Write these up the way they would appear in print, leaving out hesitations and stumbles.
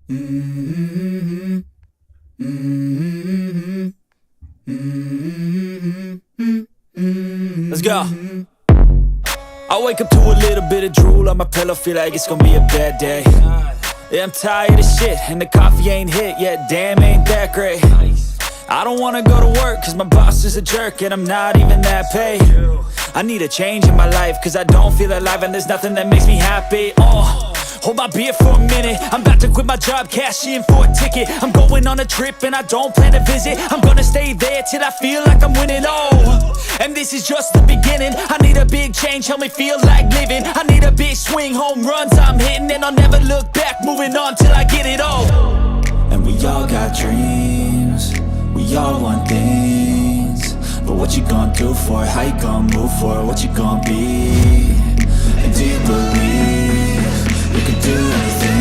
Let's go. I wake up to a little bit of drool on my pillow, feel like it's gonna be a bad day. Yeah, I'm tired of shit, and the coffee ain't hit yet, damn, ain't that great. I don't wanna go to work, cause my boss is a jerk, and I'm not even that paid. I need a change in my life, cause I don't feel alive, and there's nothing that makes me happy. Hold my beer for a minute, I'm about to quit my job, cash in for a ticket. I'm going on a trip and I don't plan to visit. I'm gonna stay there till I feel like I'm winning, and this is just the beginning. I need a big change, help me feel like living. I need a big swing, home runs I'm hitting, and I'll never look back, moving on till I get it all. And we all got dreams, we all want things, but what you gonna do for it? How you gonna move for it? What you gonna be? And do you believe you can do anything?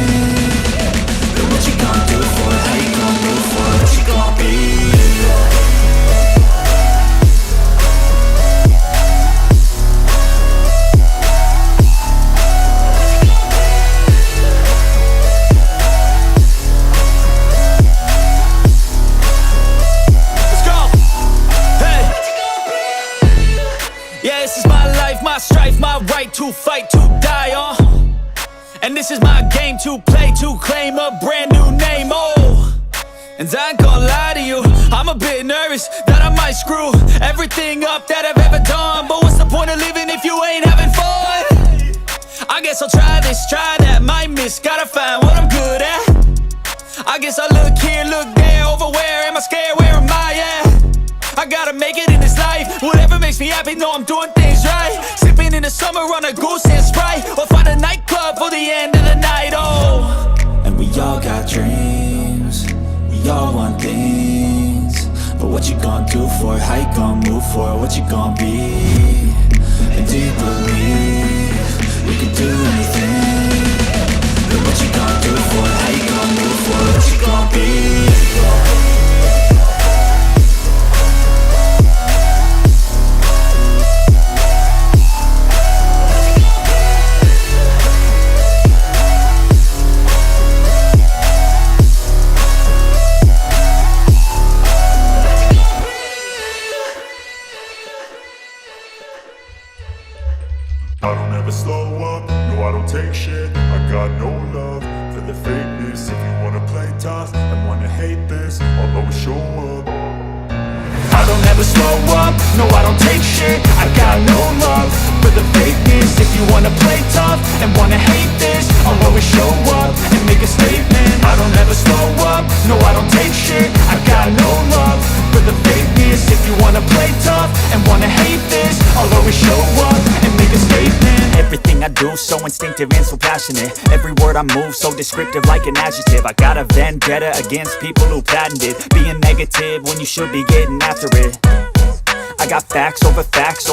But what you gonna do for it? How you gonna move for it? What you gonna be? Let's go! Hey! Yeah, this is my life, my strife, my right to fight, to die, and this is my game to play, to claim a brand new name, and I ain't gonna lie to you, I'm a bit nervous that I might screw everything up that I've ever done. But what's the point of living if you ain't having fun? I guess I'll try this, try that, might miss, gotta find what I'm good at. I guess I look here, look there, over where am I scared, where am I at? I gotta make it in this life, whatever makes me happy, know I'm doing things right. Sipping in the summer on a goose and Sprite, or find a nightclub for the end of the night, and we all got dreams, we all want things, but what you gonna do for it? How you gonna move for it? What you gonna be? And do you believe you can do anything? But what you gonna do for it? How you gonna move for it? What you gonna be? I don't ever slow up, no I don't take shit. I got no love for the fakeness. If you wanna play tough and wanna hate this, I'll always show up. I don't ever slow up, no I don't take shit. I got no love for the fakeness. If you wanna play tough and wanna hate this, I'll always show up and make a statement. I don't ever slow up, no I don't take shit. I got no love for the fakeness. If you wanna play tough and wanna hate this, I'll always show up and make a statement. Everything I do so instinctive and so passionate. Every word I move so descriptive like an adjective. I got a vendetta against people who patented being negative when you should be getting after it. I got facts over tracks,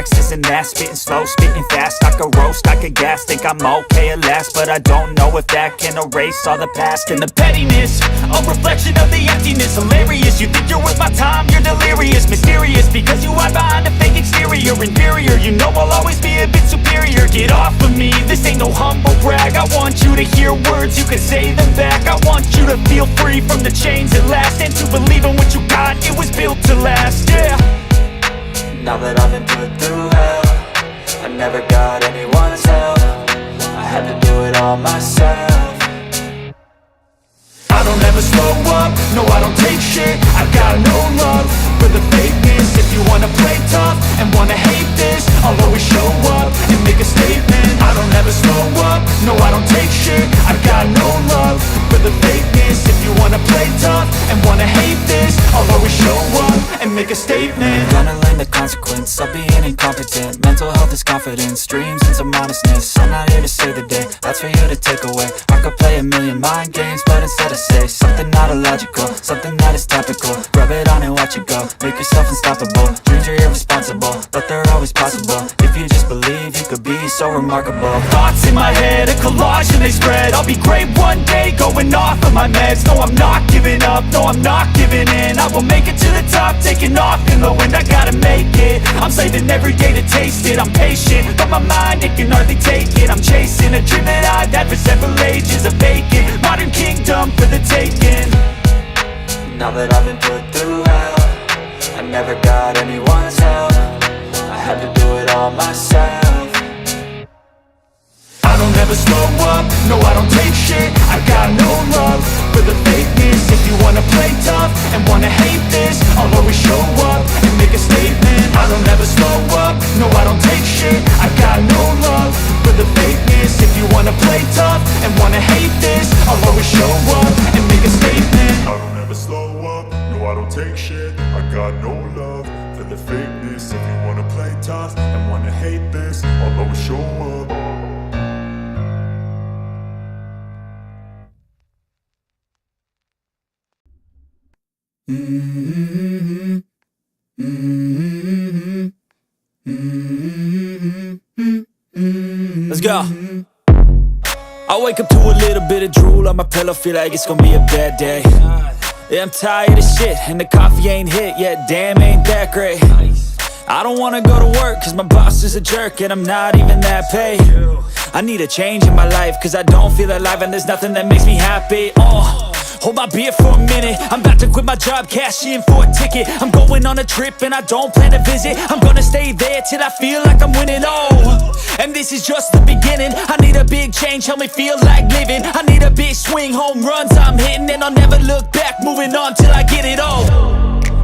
this and that. Spitting slow, spitting fast, I could roast, I could gas. Think I'm okay at last, but I don't know if that can erase all the past. And the pettiness, a reflection of the emptiness. Hilarious, you think you're worth my time, you're delirious. Mysterious, because you hide behind a fake exterior. Inferior, you know I'll always be a bit superior. Get off of me, this ain't no humble brag. I want you to hear words, you can say them back. I want you to feel free from the chains at last, and to believe in what you got, it was built to last, yeah. Now that I've been put through hell, I never got anyone's help. I had to do it all myself. I don't ever slow up, no I don't take shit. I got no love for the fakeness. If you wanna play tough and wanna hate this, I'll always show up and make a statement. I don't ever slow up, no I don't take shit. I got no love for the fakeness. If you wanna play tough and wanna hate this, I'll always show up and make a statement. Gonna learn the consequence of being incompetent. Mental health is confidence, dreams and some honestness. I'm not here to save the day, that's for you to take away. I could play a million mind games, but instead I say something not illogical, something that is topical. Rub it on and watch it go, make yourself unstoppable. Dreams are irresponsible, but they're always possible. If you just believe, you could be so remarkable. Thoughts in my head, a collage and they spread. I'll be great one day, going off of my meds. No, I'm not giving up, no, I'm not giving in. I will make it to the top, taking off in the wind. I gotta make it, I'm saving every day to taste it. I'm patient, but my mind, it can hardly take it. I'm chasing a dream that I've had for several ages. A vacant modern kingdom come for the taking. Now that I've been put through hell, I never got anyone's help. I had to do it all myself. I don't ever slow up, no I don't take shit. I got no love for the fakeness. If you wanna play tough and wanna hate this, I'll always show up and make a statement. I don't ever slow up, no I don't take shit. I got no love for the fakeness. If you wanna play tough and wanna hate this, I'll always show up and make a statement. I don't ever slow up, no I don't take shit. I got no love for the fakeness. If you wanna play tough and wanna hate this, I'll always show up. Let's go. I wake up to a little bit of drool on my pillow, feel like it's gonna be a bad day. Yeah, I'm tired of shit, and the coffee ain't hit yet, damn ain't that great. I don't wanna go to work, cause my boss is a jerk, and I'm not even that paid. I need a change in my life, cause I don't feel alive, and there's nothing that makes me happy. Hold my beer for a minute, I'm about to quit my job, cash in for a ticket. I'm going on a trip and I don't plan to visit. I'm gonna stay there till I feel like I'm winning, and this is just the beginning. I need a big change, help me feel like living. I need a big swing, home runs I'm hitting, and I'll never look back, moving on till I get it all.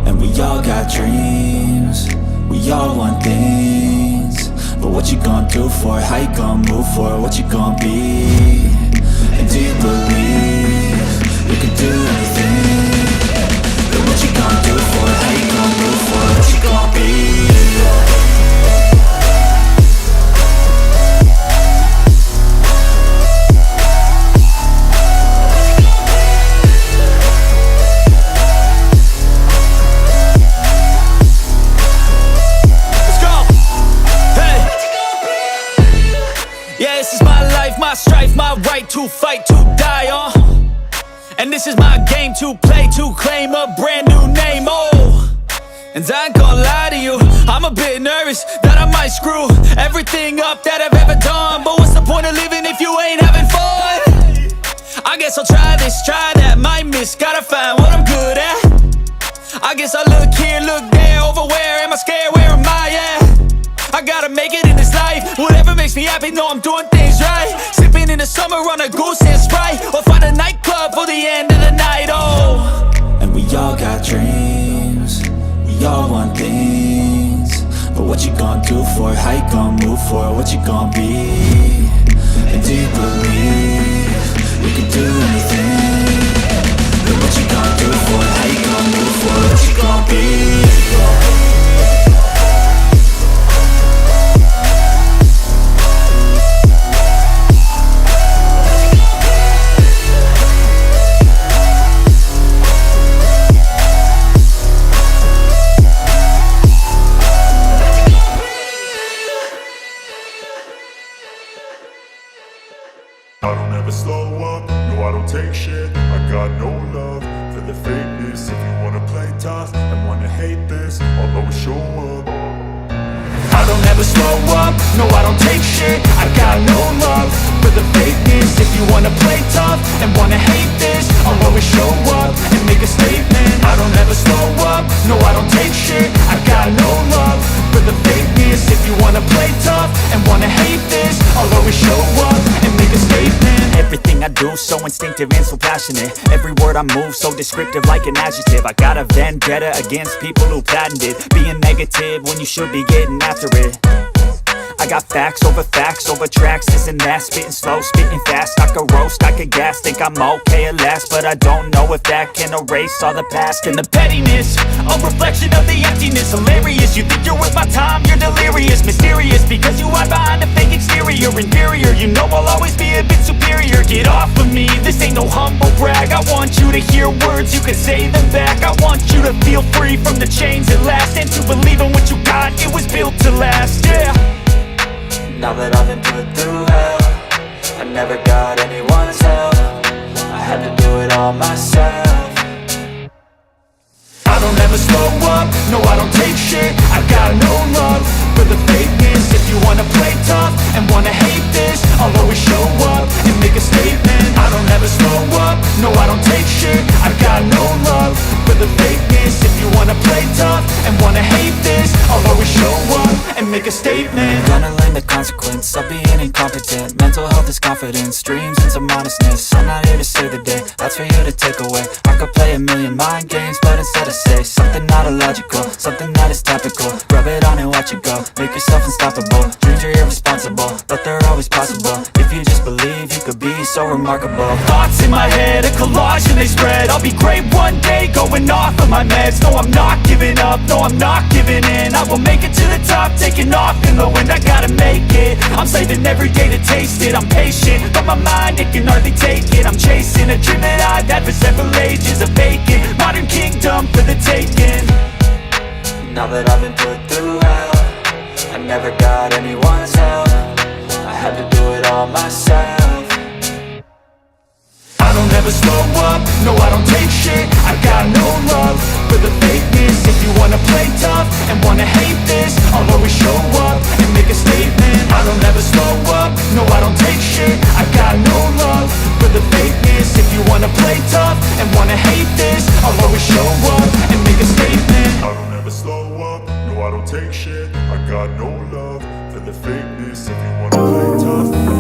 And we all got dreams, we all want things, but what you gonna do for it? How you gonna move for it? What you gonna be? And do you believe you can do anything? But what you gonna do for it? How you gonna move for it? What you gonna be? My strife, my right to fight, to die on. And this is my game to play, to claim a brand new name, And I ain't gonna lie to you, I'm a bit nervous that I might screw everything up that I've ever done. But what's the point of living if you ain't having fun? I guess I'll try this, try that, might miss, gotta find what I'm good at. I guess I look here, look there, over where am I scared, where am I at? I gotta make it in this life, whatever makes me happy, know I'm doing things right. Sipping in the summer on a goose and Sprite, or find a nightclub for the end of the night, And we all got dreams, we all want things, but what you gonna do for it? How you gonna move for it? What you gonna be? And do you believe you can do anything? But what you gonna do for it? How you gonna move for it? What you gonna be? I don't ever slow up, no I don't take shit. I got no love for the fakeness. If you wanna play tough and wanna hate this, I'll always show up. I don't ever slow up, no I don't take shit. I got no love for the fakeness. If you wanna play tough and wanna hate this, I'll always show up and make a statement. I don't ever slow up, no I don't take shit. I got no love for the fakeness. If you wanna play tough and wanna hate this, I'll always show up and make a statement. Everything I do so instinctive and so passionate. Every word I move so descriptive like an adjective. I got a vendetta against people who patented being negative when you should be getting after it. I got facts over tracks, this and that. Spitting slow, spitting fast, I could roast, I could gas. Think I'm okay at last, but I don't know if that can erase all the past. And the pettiness, a reflection of the emptiness. Hilarious, you think you're worth my time, you're delirious. Mysterious, because you hide behind a fake exterior. Inferior, you know I'll always be a bit superior. Get off of me, this ain't no humble brag. I want you to hear words, you can say them back. I want you to feel free from the chains at last, and to believe in what you got, it was built to last, yeah. Now that I've been put through hell, I never got anyone's help. I had to do it all myself. I don't ever slow up, no I don't take shit. I got no love for the fakeness. If you wanna play tough and wanna hate this, I'll always show up and make a statement. I don't ever slow up, no I don't a statement. Gonna learn the consequence of being incompetent. Mental health is confidence, dreams and some honestness. I'm not here to save the day, that's for you to take away. I could play a million mind games, but instead I say something not illogical, something that is topical. Rub it on and watch it go, make yourself unstoppable. Dreams are irresponsible, but they're always possible. If you just believe, you could be so remarkable. Thoughts in my head, a collage and they spread. I'll be great one day, going off of my meds. No, I'm not giving up, no, I'm not giving in. I will make it to the top, taking off in the wind. I gotta make it, I'm saving every day to taste it. I'm patient, but my mind, it can hardly take it. I'm chasing a dream that I've had for several ages. A vacant, modern kingdom for the taking. Now that I've been put through hell, I never got anyone's help. I had to do it all myself. I don't ever slow up, no I don't take shit. I got no love for the fakeness. If you wanna play tough and wanna hate this, I'll always show up and make a statement. I don't ever slow up, no I don't take shit. I got no love for the fakeness. If you wanna play tough and wanna hate this, I'll always show up and make a statement. I don't ever slow up, no I don't take shit. I got no love for the fakeness. If you wanna play tough